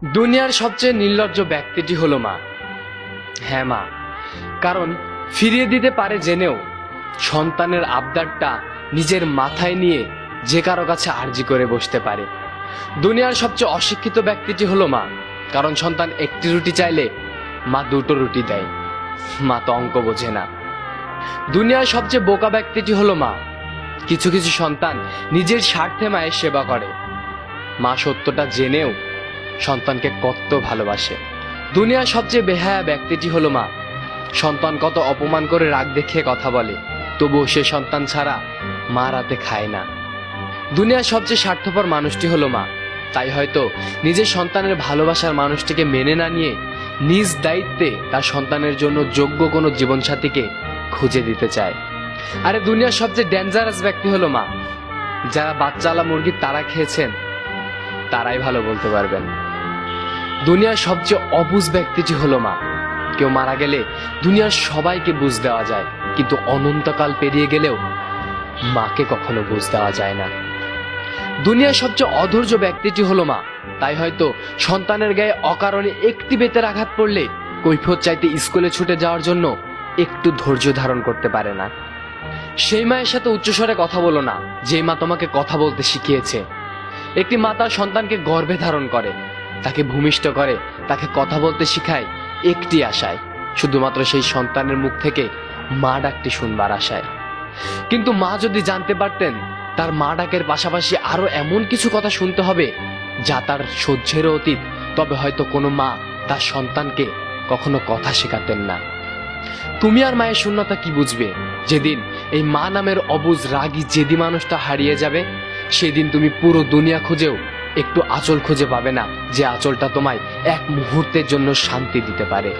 দুনিয়ার সবচেয়ে নির্লজ্জ ব্যক্তিটি হলো মা। হ্যাঁ মা, কারণ ফিরিয়ে দিতে পারে জেনেও সন্তানের আবদারটা নিজের মাথায় নিয়ে যে কারো কাছে আর্জি করে বসতে পারে। দুনিয়ার সবচেয়ে অশিক্ষিত ব্যক্তিটি হলো মা, কারণ সন্তান একটি রুটি চাইলে মা দুটো রুটি দেয়। মা তো অঙ্ক বোঝে না। দুনিয়ার সবচেয়ে বোকা ব্যক্তিটি হলো মা। কিছু কিছু সন্তান নিজের স্বার্থে মায়ের সেবা করে। মা সত্যটা জেনেও সন্তানকে কত ভালোবাসে। দুনিয়ার সবচেয়ে বেহায়া ব্যক্তিটি হলো মা। সন্তান কত অপমান করে রাগ দেখিয়ে কথা বলে, তবুও সে সন্তান ছাড়া মা রাতে খায় না। দুনিয়ার সবচেয়ে স্বার্থপর মানুষটি হলো মা। তাই হয়তো নিজের সন্তানের ভালোবাসার মানুষটিকে মেনে না নিয়ে নিজ দায়িত্বে তার সন্তানের জন্য যোগ্য কোনো জীবনসাথীকে খুঁজে দিতে চায়। আরে দুনিয়ার সবচেয়ে ডেঞ্জারাস ব্যক্তি হলো মা। যারা বাচ্চাওয়ালা মুরগির তারা খেয়েছেন তারাই ভালো বলতে পারবেন। দুনিয়ার সবচেয়ে অবুঝ ব্যক্তিটি হলো মা। কেউ মারা গেলে দুনিয়ার সবাইকে বুঝ দেওয়া যায়, কিন্তু অনন্তকাল পেরিয়ে গেলেও মাকে কখনো বুঝ দেওয়া যায় না। দুনিয়ার সবচেয়ে অধৈর্য ব্যক্তিটি হলো মা। তাই হয়তো সন্তানের গায়ে অকারণে একটি বেতের আঘাত পড়লে কৈফিয়ত চাইতে স্কুলে ছুটে যাওয়ার জন্য একটু ধৈর্য ধারণ করতে পারে না। সেই মায়ের সাথে উচ্চস্বরে কথা বলো না, যে মা তোমাকে কথা বলতে শিখিয়েছে। একটি মা তার সন্তানকে গর্ভে ধারণ করে, তাকে ভূমিষ্ঠ করে, তাকে কথা বলতে শিখায় একটি আশায়, শুধুমাত্র সেই সন্তানের মুখ থেকে মা ডাকটি শুনবার আশায়। কিন্তু মা যদি জানতে পারতেন তার মা ডাকের পাশাপাশি আরো এমন কিছু কথা শুনতে হবে যা তার সহ্যেরও অতীত, তবে হয়তো কোনো মা তার সন্তানকে কখনো কথা শেখাতেন না। তুমি আর মায়ের শূন্যতা কি বুঝবে? যেদিন এই মা নামের অবুঝ রাগী জেদি মানুষটা হারিয়ে যাবে, সেদিন তুমি পুরো দুনিয়া খুঁজেও একটু আঁচল খুঁজে পাবে না, যে আঁচলটা তোমায় এক মুহূর্তের জন্য শান্তি দিতে পারে।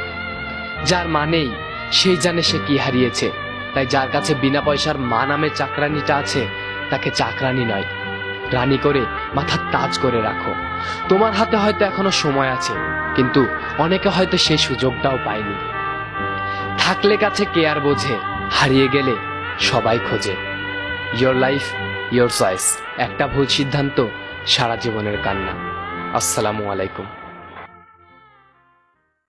যার মা নেই সেই জানে সে কি হারিয়েছে। তাই যার কাছে বিনা পয়সার মা নামের চাকরানিটা আছে, তাকে চাকরানি নয়, রানী করে মাথার তাজ করে রাখো। তোমার হাতে হয়তো এখনো সময় আছে, কিন্তু অনেকে হয়তো সেই সুযোগটাও পায়নি। থাকলে কাছে কে আর বোঝে, হারিয়ে গেলে সবাই খোঁজে। Your life your choice. একটা ভুল সিদ্ধান্ত সারা জীবনের কান্না। আসসালামু আলাইকুম।